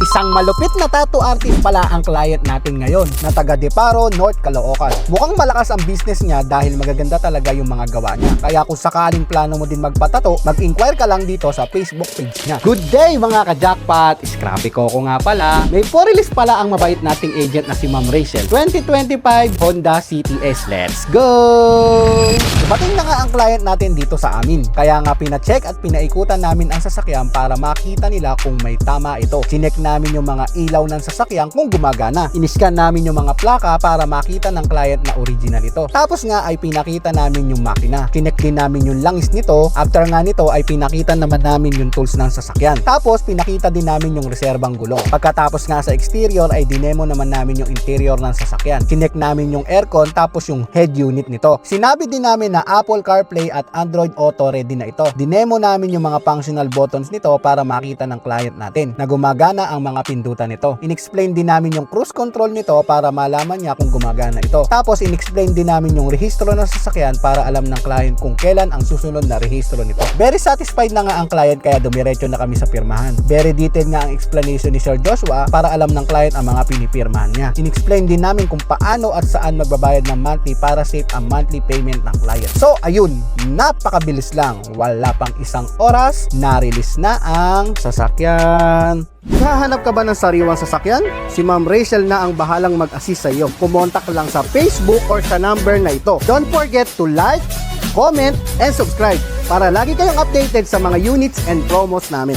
Isang malupit na tattoo artist pala ang client natin ngayon na taga Deparo, North Caloocan. Mukhang malakas ang business niya dahil magaganda talaga yung mga gawa niya. Kaya kung sakaling plano mo din magpatato, mag-inquire ka lang dito sa Facebook page niya. Good day mga ka-jackpot! Scrappy Coco nga pala. May for-release pala ang mabait nating agent na si Ma'am Rachel. 2025 Honda CTS. Let's go! Dumating na nga ang client natin dito sa amin. Kaya nga pina-check at pinaikutan namin ang sasakyan para makita nila kung may tama ito. Sinek namin yung mga ilaw ng sasakyan kung gumagana. Iniskan namin yung mga plaka para makita ng client na original ito. Tapos nga ay pinakita namin yung makina. Sinek din namin yung langis nito. After nga nito ay pinakita naman namin yung tools ng sasakyan. Tapos pinakita din namin yung reserbang gulong. Pagkatapos nga sa exterior ay dinemo naman namin yung interior ng sasakyan. Sinek namin yung aircon tapos yung head unit nito. Sinabi din namin na Apple CarPlay at Android Auto ready na ito. Dinemo namin yung mga functional buttons nito para makita ng client natin na gumagana ang mga pindutan nito. In-explain din namin yung cruise control nito para malaman niya kung gumagana ito. Tapos in-explain din namin yung rehistro ng sasakyan para alam ng client kung kailan ang susunod na rehistro nito. Very satisfied na nga ang client kaya dumiretso na kami sa pirmahan. Very detailed nga ang explanation ni Sir Joshua para alam ng client ang mga pinipirmahan niya. In-explain din namin kung paano at saan magbabayad ng monthly para save ang monthly payment ng client. So ayun, napakabilis lang. Wala pang isang oras, na-release na ang sasakyan. Hahanap ka ba ng sariwang sasakyan? Si Ma'am Rachel na ang bahalang mag-assist sa iyo. Kumontak lang sa Facebook or sa number na ito. Don't forget to like, comment, and subscribe para lagi kayong updated sa mga units and promos namin.